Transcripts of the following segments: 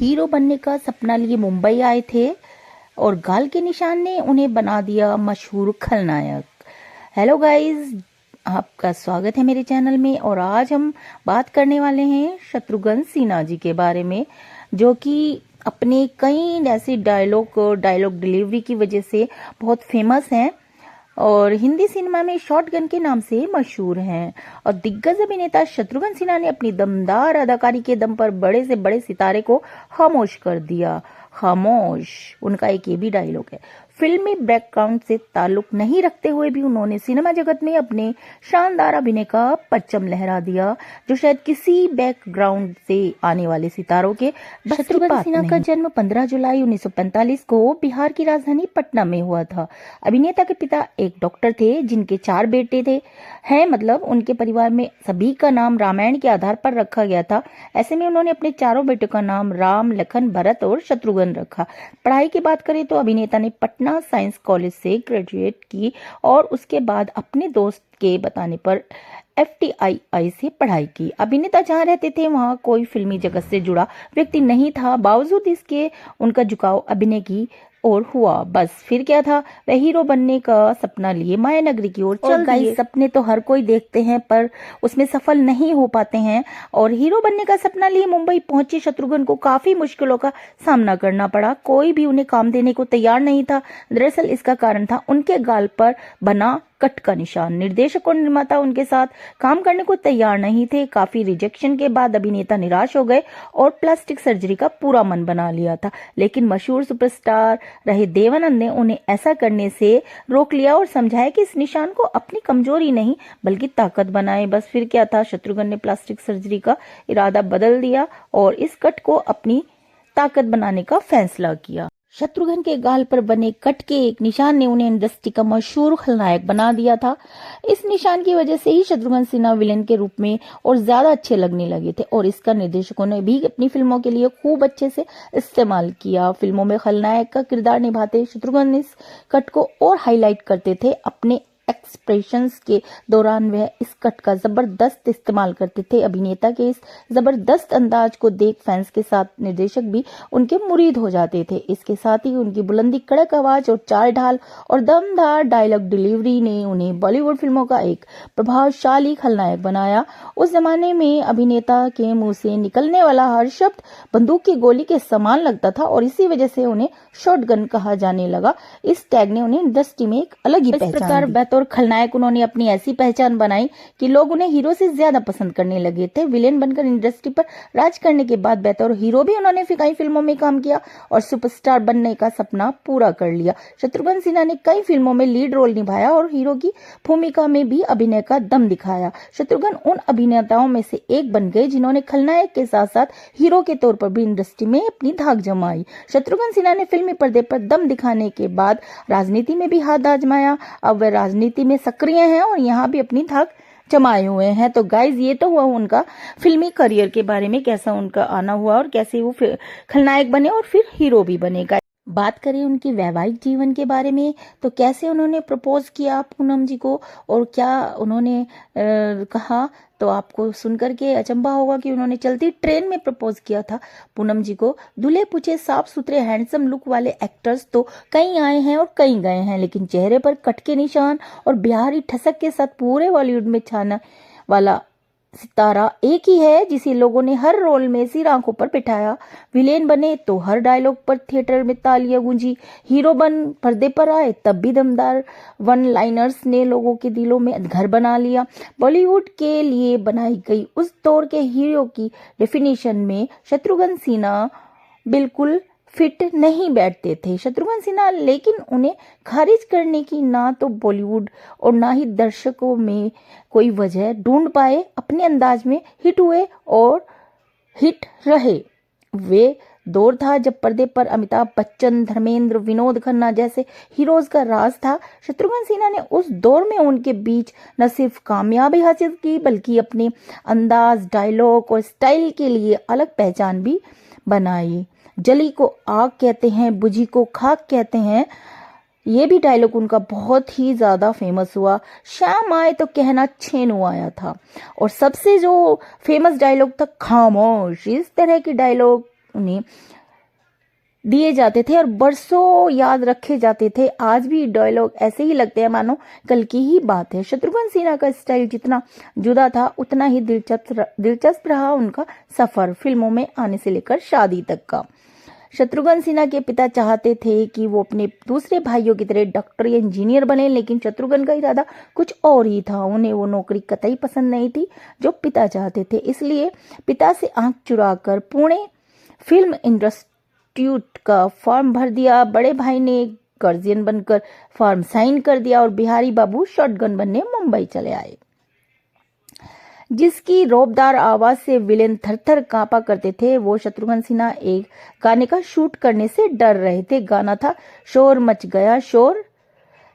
Hero बनने का सपना लिए मुंबई आए थे और गाल के निशान ने उन्हें बना दिया मशहूर खलनायक। हेलो गाइस, आपका स्वागत है मेरे चैनल में। और आज हम बात करने वाले हैं शत्रुघ्न सिन्हा जी के बारे में, जो कि अपने कई ऐसे डायलॉग डिलीवरी की वजह से बहुत फेमस हैं और हिंदी सिनेमा में शॉटगन के नाम से मशहूर हैं। और दिग्गज अभिनेता शत्रुघ्न सिन्हा ने अपनी दमदार अदाकारी के दम पर बड़े से बड़े सितारे को खामोश कर दिया। खामोश, उनका एक ये भी डायलॉग है। फिल्मी बैकग्राउंड से ताल्लुक नहीं रखते हुए भी उन्होंने सिनेमा जगत में अपने शानदार अभिनय का परचम लहरा दिया, जो शायद किसी बैकग्राउंड से आने वाले सितारों के। शत्रुघ्न सिन्हा का जन्म 15 जुलाई 1945 को बिहार की राजधानी पटना में हुआ था। अभिनेता के पिता एक डॉक्टर थे जिनके 4 बेटे थे मतलब उनके परिवार में सभी का नाम रामायण के आधार पर रखा गया था। ऐसे में उन्होंने अपने 4 बेटों का नाम राम, लखन, भरत और शत्रुघ्न रखा। पढ़ाई की बात करें तो अभिनेता ने पटना साइंस कॉलेज से ग्रेजुएट की और उसके बाद अपने दोस्त के बताने पर FTII से पढ़ाई की। अभिनेता जहाँ रहते थे वहाँ कोई फिल्मी जगत से जुड़ा व्यक्ति नहीं था, बावजूद इसके उनका झुकाव अभिनय की और हुआ। बस फिर क्या था, वह हीरो बनने का सपना लिए माया नगरी की ओर चल दिए। सपने तो हर कोई देखते हैं पर उसमें सफल नहीं हो पाते हैं, और हीरो बनने का सपना लिए मुंबई पहुंचे शत्रुघ्न को काफी मुश्किलों का सामना करना पड़ा। कोई भी उन्हें काम देने को तैयार नहीं था। दरअसल इसका कारण था उनके गाल पर बना कट का निशान। निर्देशक और निर्माता उनके साथ काम करने को तैयार नहीं थे। काफी रिजेक्शन के बाद अभिनेता निराश हो गए और प्लास्टिक सर्जरी का पूरा मन बना लिया था, लेकिन मशहूर सुपरस्टार रहे देवानंद ने उन्हें ऐसा करने से रोक लिया और समझाया कि इस निशान को अपनी कमजोरी नहीं बल्कि ताकत बनाए। बस फिर क्या था, शत्रुघ्न ने प्लास्टिक सर्जरी का इरादा बदल दिया और इस कट को अपनी ताकत बनाने का फैसला किया। शत्रुघ्न के गाल पर बने कट के एक निशान ने उन्हें इंडस्ट्री का मशहूर खलनायक बना दिया था। इस निशान की वजह से ही शत्रुघ्न सिन्हा विलेन के रूप में और ज्यादा अच्छे लगने लगे थे और इसका निर्देशकों ने भी अपनी फिल्मों के लिए खूब अच्छे से इस्तेमाल किया। फिल्मों में खलनायक का किरदार निभाते शत्रुघ्न इस कट को और हाईलाइट करते थे। अपने एक्सप्रेशंस के दौरान वह इस कट का जबरदस्त इस्तेमाल करते थे। अभिनेता के इस जबरदस्त अंदाज को देख फैंस के साथ निर्देशक भी उनके मुरीद हो जाते थे। इसके साथ ही उनकी बुलंदी, कड़क आवाज और चाल ढाल और दमदार डायलॉग डिलीवरी ने उन्हें बॉलीवुड फिल्मों का एक प्रभावशाली खलनायक बनाया। उस जमाने में अभिनेता के मुंह से निकलने वाला हर शब्द बंदूक की गोली के समान लगता था और इसी वजह से उन्हें शॉटगन कहा जाने लगा। इस टैग ने उन्हें इंडस्ट्री में एक अलग ही पहचान दी। और खलनायक उन्होंने अपनी ऐसी पहचान बनाई कि लोग उन्हें हीरो से ज्यादा पसंद करने लगे थे। विलेन बनकर इंडस्ट्री पर राज करने के बाद बतौर हीरो भी उन्होंने कई फिल्मों में काम किया और सुपरस्टार बनने का सपना पूरा कर लिया। शत्रुघ्न सिन्हा ने कई फिल्मों में लीड रोल निभाया और हीरो की भूमिका में भी अभिनय का दम दिखाया। शत्रुघ्न उन अभिनेताओं में से एक बन गए जिन्होंने खलनायक के साथ साथ हीरो के तौर पर भी इंडस्ट्री में अपनी धाक जमाई। शत्रुघ्न सिन्हा ने फिल्मी पर्दे पर दम दिखाने के बाद राजनीति में भी हाथ आजमाया। अब वह राजनीति में सक्रिय हैं और यहाँ भी अपनी धाक जमाए हुए हैं। तो गाइज, ये तो हुआ उनका फिल्मी करियर के बारे में, कैसा उनका आना हुआ और कैसे वो खलनायक बने और फिर हीरो भी बने। बात करें उनके वैवाहिक जीवन के बारे में तो कैसे उन्होंने प्रपोज किया पूनम जी को और क्या उन्होंने कहा, तो आपको सुनकर के अचंभा होगा कि उन्होंने चलती ट्रेन में प्रपोज किया था पूनम जी को। दूल्हे पूछे साफ सुथरे हैंडसम लुक वाले एक्टर्स तो कई आए हैं और कई गए हैं, लेकिन चेहरे पर कट के निशान और बिहारी ठसक के साथ पूरे बॉलीवुड में छाना वाला सितारा एक ही है जिसे लोगों ने हर रोल में सिर आंखों पर बिठाया। विलेन बने तो हर डायलॉग पर थिएटर में तालियां गूंजी। हीरो बन पर्दे पर आए तब भी दमदार वन लाइनर्स ने लोगों के दिलों में घर बना लिया। बॉलीवुड के लिए बनाई गई उस दौर के हीरो की डेफिनेशन में शत्रुघ्न सिन्हा बिल्कुल फिट नहीं बैठते थे। शत्रुघ्न सिन्हा लेकिन उन्हें खारिज करने की ना तो बॉलीवुड और ना ही दर्शकों में कोई वजह ढूंढ पाए। अपने अंदाज में हिट हुए और हिट रहे। वे दौर था जब पर्दे पर अमिताभ बच्चन, धर्मेंद्र, विनोद खन्ना जैसे हीरोज का राज था। शत्रुघ्न सिन्हा ने उस दौर में उनके बीच न सिर्फ कामयाबी हासिल की बल्कि अपने अंदाज, डायलॉग और स्टाइल के लिए अलग पहचान भी बनाई। जली को आग कहते हैं, बुझी को खाक कहते हैं, ये भी डायलॉग उनका बहुत ही ज्यादा फेमस हुआ। शाम आए तो कहना छेनू आया था और सबसे जो फेमस डायलॉग था खामोश। इस तरह के डायलॉग उन्हें दिए जाते थे और बरसों याद रखे जाते थे। आज भी डायलॉग ऐसे ही लगते हैं मानो कल की ही बात है। शत्रुघ्न सिन्हा का स्टाइल जितना जुदा था उतना ही दिलचस्प रहा उनका सफर फिल्मों में आने से लेकर शादी तक का। शत्रुघ्न सिन्हा के पिता चाहते थे कि वो अपने दूसरे भाइयों की तरह डॉक्टर या इंजीनियर बने, लेकिन शत्रुघ्न का इरादा कुछ और ही था। उन्हें वो नौकरी कतई पसंद नहीं थी जो पिता चाहते थे। इसलिए पिता से आंख चुराकर पुणे फिल्म इंस्टीट्यूट का फॉर्म भर दिया। बड़े भाई ने गार्जियन बनकर फॉर्म साइन कर दिया और बिहारी बाबू शॉटगन बनने मुंबई चले आए, जिसकी रौबदार आवाज से विलेन थर-थर कांपा करते थे। वो शत्रुघ्न सिन्हा एक गाने का शूट करने से डर रहे थे। गाना था शोर मच गया शोर,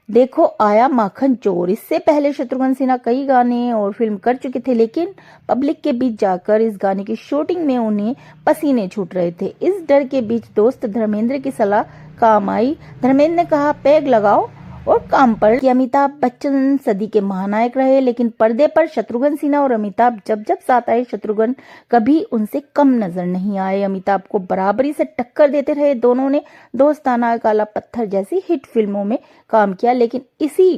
देखो आया माखन चोर। इससे पहले शत्रुघ्न सिन्हा कई गाने और फिल्म कर चुके थे, लेकिन पब्लिक के बीच जाकर इस गाने की शूटिंग में उन्हें पसीने छूट रहे थे। इस डर के बीच दोस्त धर्मेंद्र की सलाह काम आई। धर्मेंद्र ने कहा पैग लगाओ और काम पर। कि अमिताभ बच्चन सदी के महानायक रहे, लेकिन पर्दे पर शत्रुघ्न सिन्हा और अमिताभ जब जब साथ आए शत्रुघ्न कभी उनसे कम नजर नहीं आए। अमिताभ को बराबरी से टक्कर देते रहे। दोनों ने दोस्ताना, काला पत्थर जैसी हिट फिल्मों में काम किया, लेकिन इसी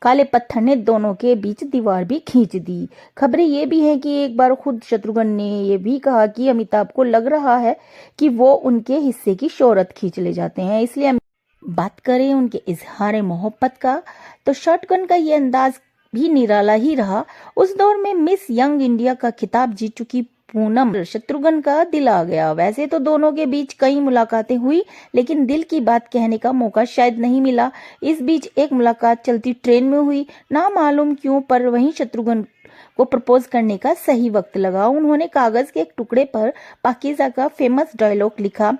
काले पत्थर ने दोनों के बीच दीवार भी खींच दी। खबरें ये भी हैं कि एक बार खुद शत्रुघ्न ने ये भी कहा कि अमिताभ को लग रहा है कि वो उनके हिस्से की शोहरत खींच ले जाते हैं। इसलिए बात करें उनके इजहार मोहब्बत का, तो शॉटगन का ये अंदाज भी निराला ही रहा। उस दौर में मिस यंग इंडिया का खिताब जीत चुकी पूनम शत्रुघ्न का दिल आ गया। वैसे तो दोनों के बीच कई मुलाकातें हुई, लेकिन दिल की बात कहने का मौका शायद नहीं मिला। इस बीच एक मुलाकात चलती ट्रेन में हुई, ना मालूम क्यों, पर वहीं शत्रुघ्न को प्रपोज करने का सही वक्त लगा। उन्होंने कागज के एक टुकड़े पर पाकीज़ा का फेमस डायलॉग लिखा,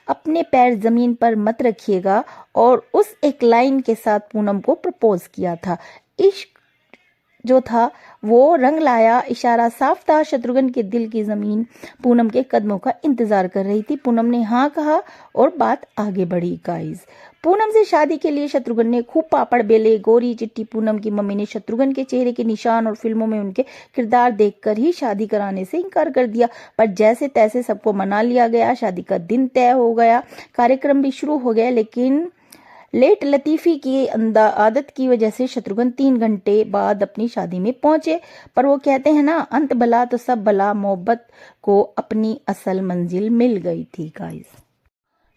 अपने पैर जमीन पर मत रखिएगा, और उस एक लाइन के साथ पूनम को प्रपोज किया था। इश्क जो था वो रंग लाया, इशारा साफ था। शत्रुघ्न के दिल की जमीन पूनम के कदमों का इंतजार कर रही थी। पूनम ने हाँ कहा और बात आगे बढ़ी। गाइस, पूनम से शादी के लिए शत्रुघ्न ने खूब पापड़ बेले। गोरी चिट्टी पूनम की मम्मी ने शत्रुघ्न के चेहरे के निशान और फिल्मों में उनके किरदार देखकर ही शादी कराने से इनकार कर दिया, पर जैसे तैसे सबको मना लिया गया। शादी का दिन तय हो गया, कार्यक्रम भी शुरू हो गया, लेकिन लेट लतीफी की आदत की वजह से शत्रुघ्न 3 घंटे बाद अपनी शादी में पहुंचे। पर वो कहते हैं ना, अंत भला तो सब भला, मोहब्बत को अपनी असल मंजिल मिल गई थी। गाइस,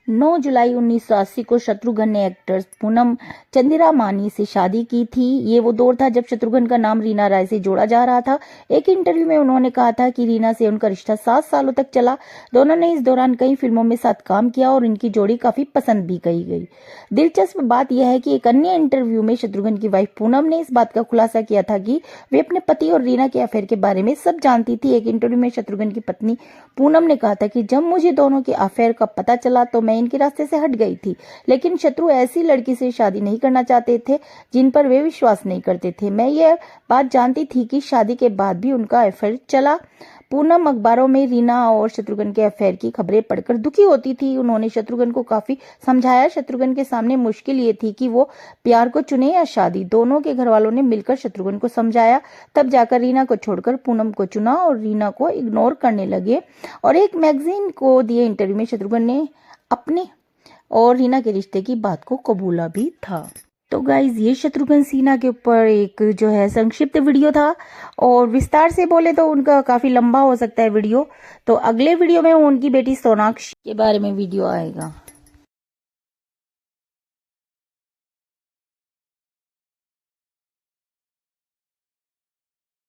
9 जुलाई 1980 को शत्रुघ्न ने एक्ट्रेस पूनम चंद्रामानी से शादी की थी। ये वो दौर था जब शत्रुघ्न का नाम रीना राय से जोड़ा जा रहा था। एक इंटरव्यू में उन्होंने कहा था कि रीना से उनका रिश्ता 7 सालों तक चला। दोनों ने इस दौरान कई फिल्मों में साथ काम किया और इनकी जोड़ी काफी पसंद भी कही गई। दिलचस्प बात यह है कि एक अन्य इंटरव्यू में शत्रुघ्न की वाइफ पूनम ने इस बात का खुलासा किया था कि वे अपने पति और रीना के अफेयर के बारे में सब जानती थी। एक इंटरव्यू में शत्रुघ्न की पत्नी पूनम ने कहा था कि जब मुझे दोनों के अफेयर का पता चला तो मैं इनके रास्ते से हट गई थी, लेकिन शत्रु ऐसी लड़की से शादी नहीं करना चाहते थे जिन पर वे विश्वास नहीं करते थे। मैं यह बात जानती थी कि शादी के बाद भी उनका अफेयर चला। पूनम अखबारों में रीना और शत्रुघ्न के अफेयर की खबरें पढ़कर दुखी होती थी। उन्होंने शत्रुघ्न को काफी समझाया। शत्रुघ्न के सामने मुश्किल ये थी कि वो प्यार को चुने या शादी। दोनों के घर वालों ने मिलकर शत्रुघ्न को समझाया, तब जाकर रीना को छोड़कर पूनम को चुना और रीना को इग्नोर करने लगे। और एक मैगजीन को दिए इंटरव्यू में शत्रुघ्न ने अपने और रीना के रिश्ते की बात को कबूला भी था। तो गाइज, ये शत्रुघ्न सिन्हा के ऊपर एक जो है संक्षिप्त वीडियो था, और विस्तार से बोले तो उनका काफी लंबा हो सकता है वीडियो। तो अगले वीडियो में उनकी बेटी सोनाक्षी के बारे में वीडियो आएगा।